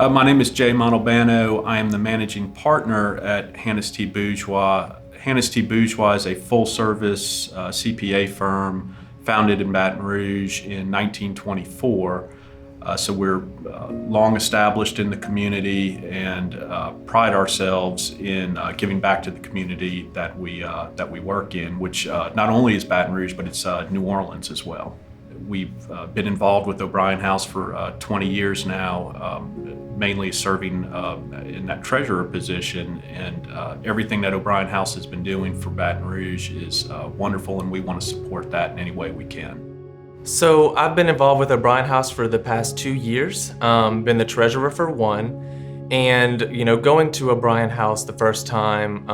My name is Jay Montalbano. I am the managing partner at Hannes T. Bourgeois. Hannes T. Bourgeois is a full-service CPA firm founded in Baton Rouge in 1924. So we're long established in the community and pride ourselves in giving back to the community that we work in, which not only is Baton Rouge, but it's New Orleans as well. We've been involved with O'Brien House for 20 years now, mainly serving in that treasurer position, and everything that O'Brien House has been doing for Baton Rouge is wonderful, and we want to support that in any way we can. So I've been involved with O'Brien House for the past 2 years, been the treasurer for one, and going to O'Brien House the first time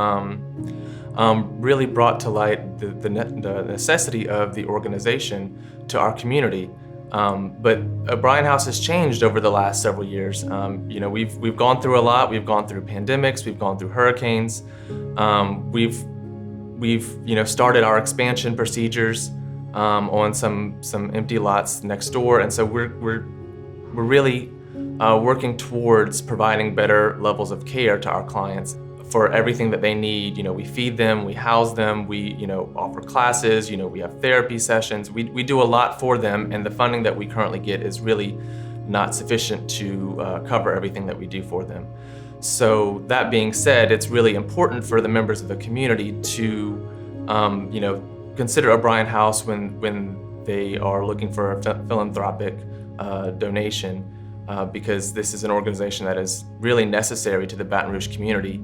really brought to light the necessity of the organization to our community. But O'Brien House has changed over the last several years. We've gone through a lot. We've gone through pandemics. We've gone through hurricanes. We've started our expansion procedures on some empty lots next door, and so we're really working towards providing better levels of care to our clients for everything that they need. We feed them, we house them, we offer classes, we have therapy sessions. We do a lot for them, and the funding that we currently get is really not sufficient to cover everything that we do for them. So that being said, it's really important for the members of the community to consider O'Brien House when they are looking for a philanthropic donation, because this is an organization that is really necessary to the Baton Rouge community.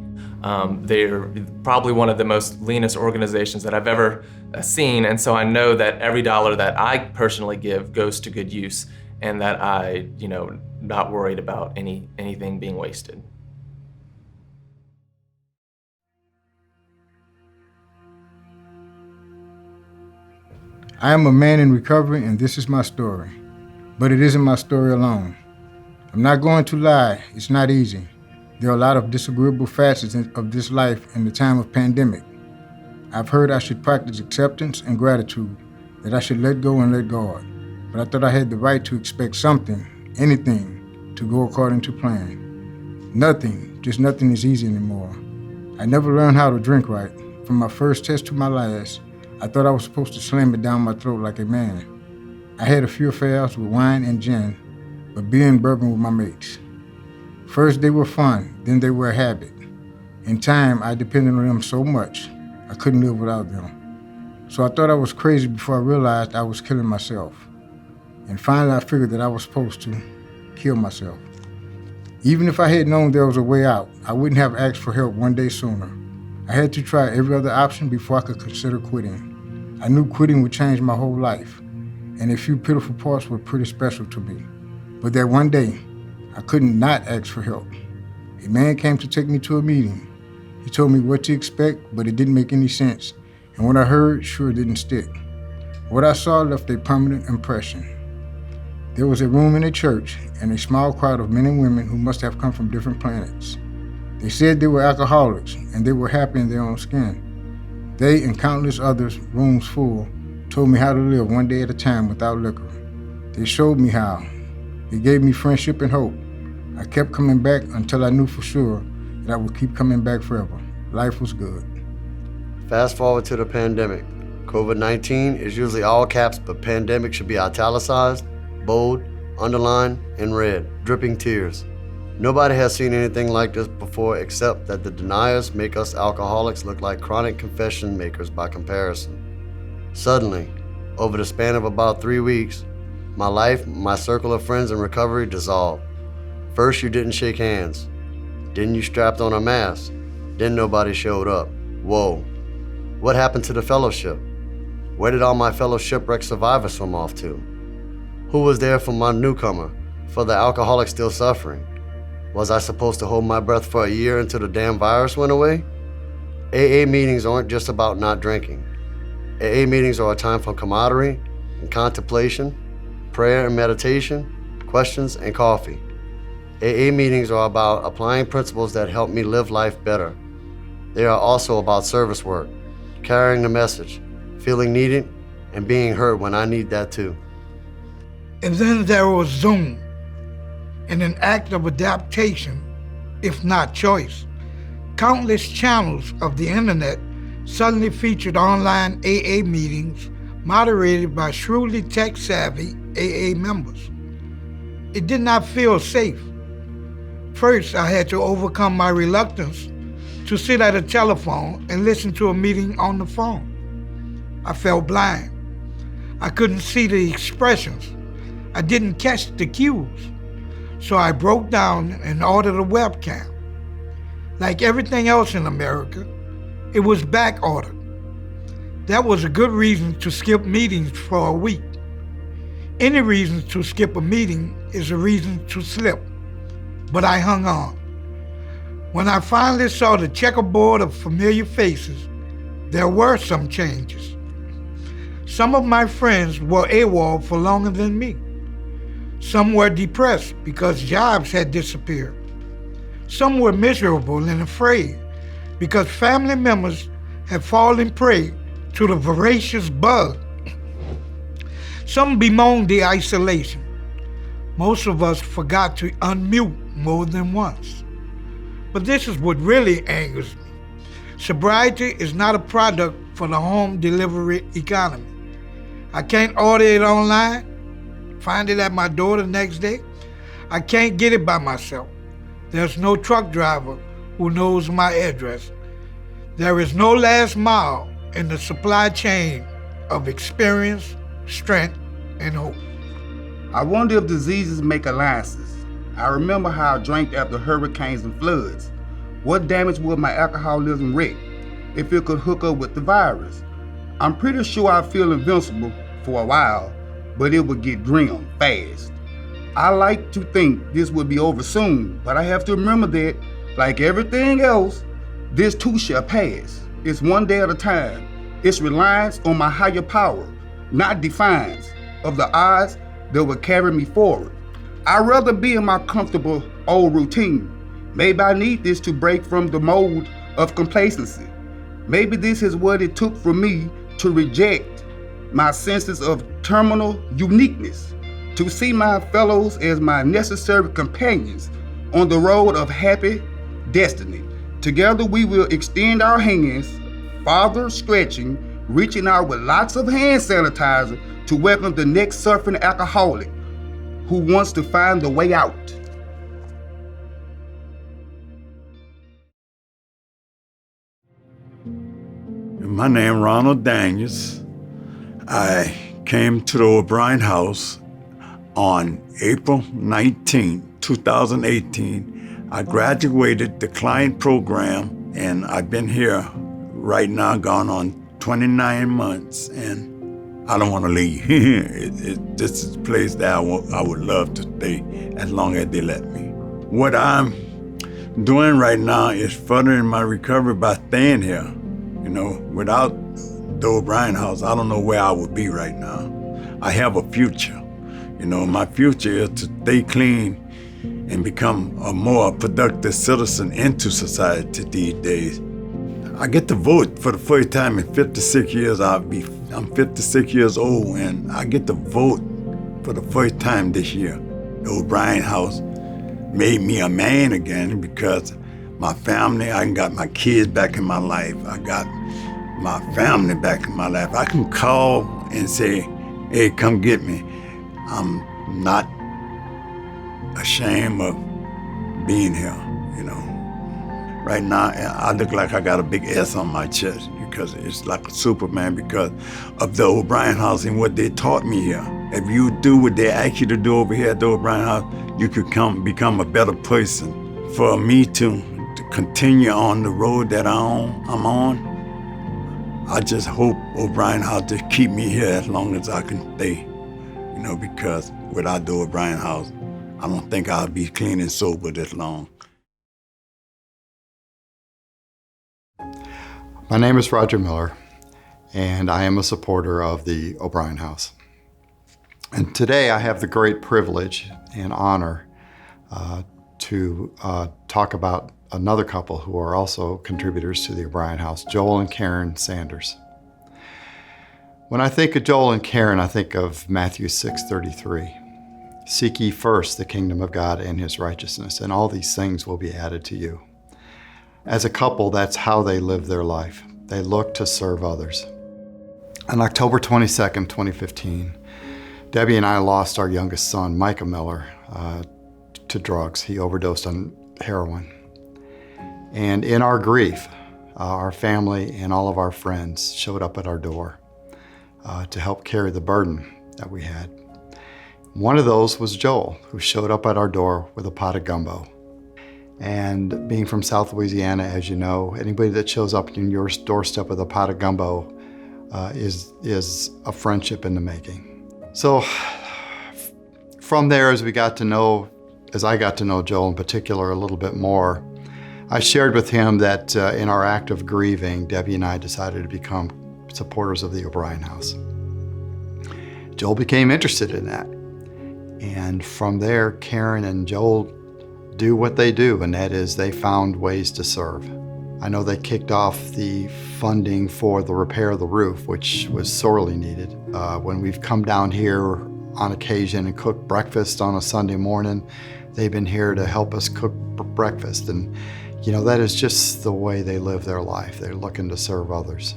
They're probably one of the most leanest organizations that I've ever seen, and so I know that every dollar that I personally give goes to good use, and that I, not worried about anything being wasted. I am a man in recovery, and this is my story. But it isn't my story alone. I'm not going to lie, it's not easy. There are a lot of disagreeable facets of this life in the time of pandemic. I've heard I should practice acceptance and gratitude, that I should let go and let God. But I thought I had the right to expect something, anything, to go according to plan. Nothing, just nothing is easy anymore. I never learned how to drink right. From my first test to my last, I thought I was supposed to slam it down my throat like a man. I had a few affairs with wine and gin, but beer and bourbon with my mates. First they were fun, then they were a habit. In time, I depended on them so much, I couldn't live without them. So I thought I was crazy before I realized I was killing myself. And finally I figured that I was supposed to kill myself. Even if I had known there was a way out, I wouldn't have asked for help one day sooner. I had to try every other option before I could consider quitting. I knew quitting would change my whole life, and a few pitiful parts were pretty special to me. But that one day, I couldn't not ask for help. A man came to take me to a meeting. He told me what to expect, but it didn't make any sense, and what I heard sure didn't stick. What I saw left a permanent impression. There was a room in a church and a small crowd of men and women who must have come from different planets. They said they were alcoholics, and they were happy in their own skin. They and countless others, rooms full, told me how to live one day at a time without liquor. They showed me how. They gave me friendship and hope. I kept coming back until I knew for sure that I would keep coming back forever. Life was good. Fast forward to the pandemic. COVID-19 is usually all caps, but pandemic should be italicized, bold, underlined, and red, dripping tears. Nobody has seen anything like this before, except that the deniers make us alcoholics look like chronic confession makers by comparison. Suddenly, over the span of about 3 weeks, my life, my circle of friends in recovery dissolved. First, you didn't shake hands. Then you strapped on a mask. Then nobody showed up. Whoa. What happened to the fellowship? Where did all my fellow shipwreck survivors swim off to? Who was there for my newcomer, for the alcoholic still suffering? Was I supposed to hold my breath for a year until the damn virus went away? AA meetings aren't just about not drinking. AA meetings are a time for camaraderie and contemplation, prayer and meditation, questions and coffee. AA meetings are about applying principles that help me live life better. They are also about service work, carrying the message, feeling needed, and being heard when I need that too. And then there was Zoom. in an act of adaptation, if not choice. Countless channels of the internet suddenly featured online AA meetings moderated by shrewdly tech-savvy AA members. It did not feel safe. First, I had to overcome my reluctance to sit at a telephone and listen to a meeting on the phone. I felt blind. I couldn't see the expressions. I didn't catch the cues. So I broke down and ordered a webcam. Like everything else in America, it was back ordered. That was a good reason to skip meetings for a week. Any reason to skip a meeting is a reason to slip. But I hung on. When I finally saw the checkerboard of familiar faces, there were some changes. Some of my friends were AWOL for longer than me. Some were depressed because jobs had disappeared. Some were miserable and afraid because family members had fallen prey to the voracious bug. Some bemoaned the isolation. Most of us forgot to unmute more than once. But this is what really angers me. Sobriety is not a product for the home delivery economy. I can't order it online, find it at my door the next day. I can't get it by myself. There's no truck driver who knows my address. There is no last mile in the supply chain of experience, strength, and hope. I wonder if diseases make alliances. I remember how I drank after hurricanes and floods. What damage would my alcoholism wreak if it could hook up with the virus? I'm pretty sure I'd feel invincible for a while, but it would get grim fast. I like to think this would be over soon, but I have to remember that, like everything else, this too shall pass. It's one day at a time. It's reliance on my higher power, not defiance of the odds that will carry me forward. I'd rather be in my comfortable old routine. Maybe I need this to break from the mold of complacency. Maybe this is what it took for me to reject my senses of terminal uniqueness, to see my fellows as my necessary companions on the road of happy destiny. Together we will extend our hands, farther stretching, reaching out with lots of hand sanitizer to welcome the next surfing alcoholic who wants to find the way out. My name is Ronald Daniels. I came to the O'Brien House on April 19, 2018. I graduated the client program, and I've been here right now, gone on 29 months, and I don't want to leave. This is a place that I would love to stay as long as they let me. What I'm doing right now is furthering my recovery by staying here. You know, without the O'Brien House, I don't know where I would be right now. I have a future. You know, my future is to stay clean and become a more productive citizen into society these days. I get to vote for the first time in 56 years. I'm 56 years old, and I get to vote for the first time this year. The O'Brien House made me a man again because my family, I got my kids back in my life. I got my family back in my life. I can call and say, hey, come get me. I'm not ashamed of being here, you know. Right now, I look like I got a big S on my chest because it's like a Superman because of the O'Brien House and what they taught me here. If you do what they ask you to do over here at the O'Brien House, you could become a better person. For me to continue on the road that I'm on, I just hope O'Brien House just keep me here as long as I can stay. You know, because without the O'Brien House, I don't think I'll be clean and sober this long. My name is Roger Miller, and I am a supporter of the O'Brien House. And today I have the great privilege and honor to talk about another couple who are also contributors to the O'Brien House, Joel and Karen Sanders. When I think of Joel and Karen, I think of Matthew 6:33. Seek ye first the kingdom of God and his righteousness, and all these things will be added to you. As a couple, that's how they live their life. They look to serve others. On October 22nd, 2015, Debbie and I lost our youngest son, Micah Miller, to drugs. He overdosed on heroin. And in our grief, our family and all of our friends showed up at our door to help carry the burden that we had. One of those was Joel, who showed up at our door with a pot of gumbo. And being from South Louisiana, as you know, anybody that shows up in your doorstep with a pot of gumbo is a friendship in the making. So from there, as I got to know Joel in particular a little bit more, I shared with him that in our act of grieving, Debbie and I decided to become supporters of the O'Brien House. Joel became interested in that. And from there, Karen and Joel do what they do, and that is they found ways to serve. I know they kicked off the funding for the repair of the roof, which was sorely needed. When we've come down here on occasion and cooked breakfast on a Sunday morning, they've been here to help us cook breakfast. And that is just the way they live their life. They're looking to serve others.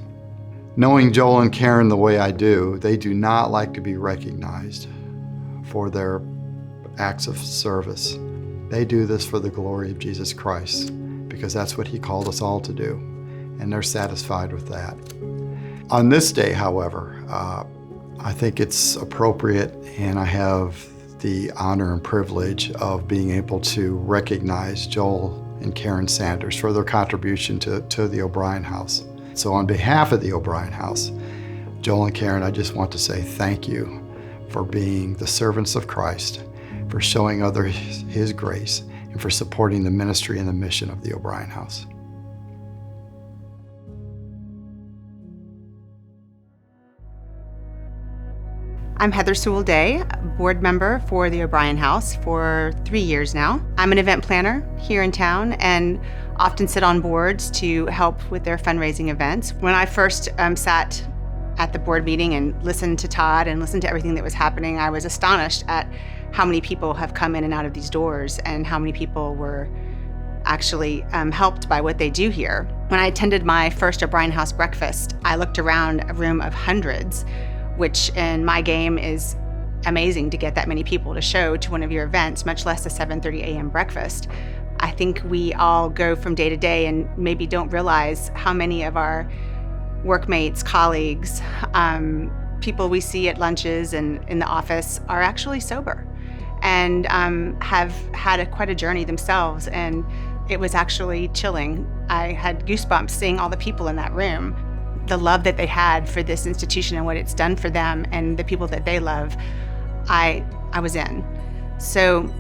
Knowing Joel and Karen the way I do, they do not like to be recognized for their acts of service. They do this for the glory of Jesus Christ, because that's what he called us all to do, and they're satisfied with that. On this day, however, I think it's appropriate, and I have the honor and privilege of being able to recognize Joel and Karen Sanders for their contribution to the O'Brien House. So on behalf of the O'Brien House, Joel and Karen, I just want to say thank you for being the servants of Christ, for showing others his grace, and for supporting the ministry and the mission of the O'Brien House. I'm Heather Sewell Day, board member for the O'Brien House for 3 years now. I'm an event planner here in town and often sit on boards to help with their fundraising events. When I first sat at the board meeting and listened to Todd and listened to everything that was happening, I was astonished at how many people have come in and out of these doors and how many people were actually helped by what they do here. When I attended my first O'Brien House breakfast, I looked around a room of hundreds, which in my game is amazing to get that many people to show to one of your events, much less a 7:30 a.m. breakfast. I think we all go from day to day and maybe don't realize how many of our workmates, colleagues, people we see at lunches and in the office are actually sober and have had quite a journey themselves. And it was actually chilling. I had goosebumps seeing all the people in that room. The love that they had for this institution and what it's done for them and the people that they love, I was in. So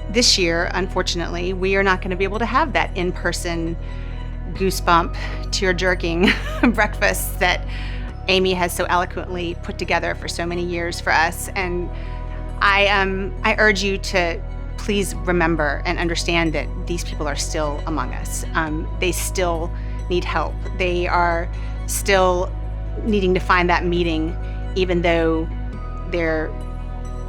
this year, unfortunately, we are not going to be able to have that in-person goosebump, tear-jerking breakfast that Amy has so eloquently put together for so many years for us. And I urge you to please remember and understand that these people are still among us. They still need help. They are still needing to find that meeting, even though they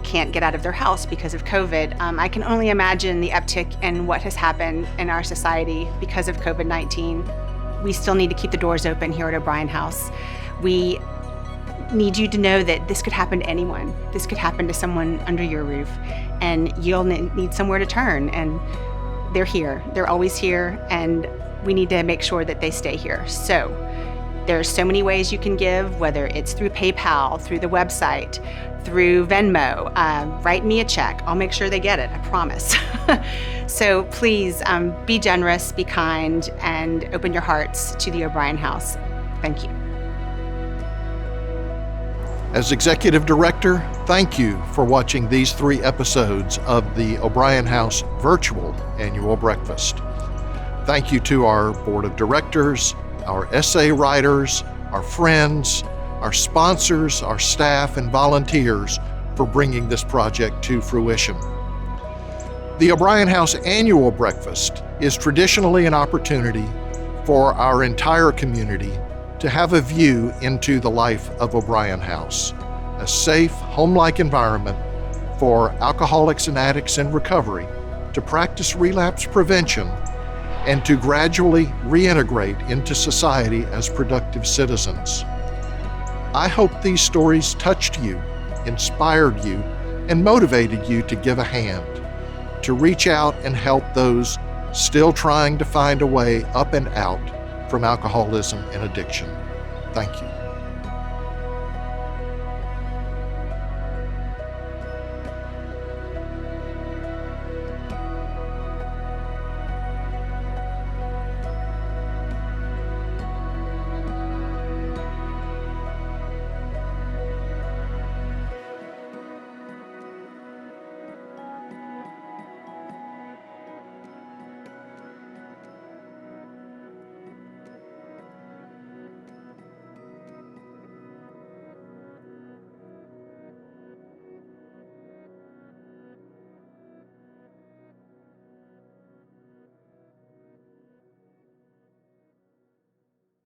can't get out of their house because of COVID. I can only imagine the uptick in what has happened in our society because of COVID-19. We still need to keep the doors open here at O'Brien House. We need you to know that this could happen to anyone. This could happen to someone under your roof, and you'll need somewhere to turn, and they're here. They're always here, and we need to make sure that they stay here. So there's so many ways you can give, whether it's through PayPal, through the website, through Venmo. Write me a check. I'll make sure they get it, I promise. So please be generous, be kind, and open your hearts to the O'Brien House. Thank you. As Executive Director, thank you for watching these 3 episodes of the O'Brien House Virtual Annual Breakfast. Thank you to our Board of Directors, our essay writers, our friends, our sponsors, our staff, and volunteers for bringing this project to fruition. The O'Brien House Annual Breakfast is traditionally an opportunity for our entire community to have a view into the life of O'Brien House, a safe, home-like environment for alcoholics and addicts in recovery to practice relapse prevention and to gradually reintegrate into society as productive citizens. I hope these stories touched you, inspired you, and motivated you to give a hand, to reach out and help those still trying to find a way up and out from alcoholism and addiction. Thank you.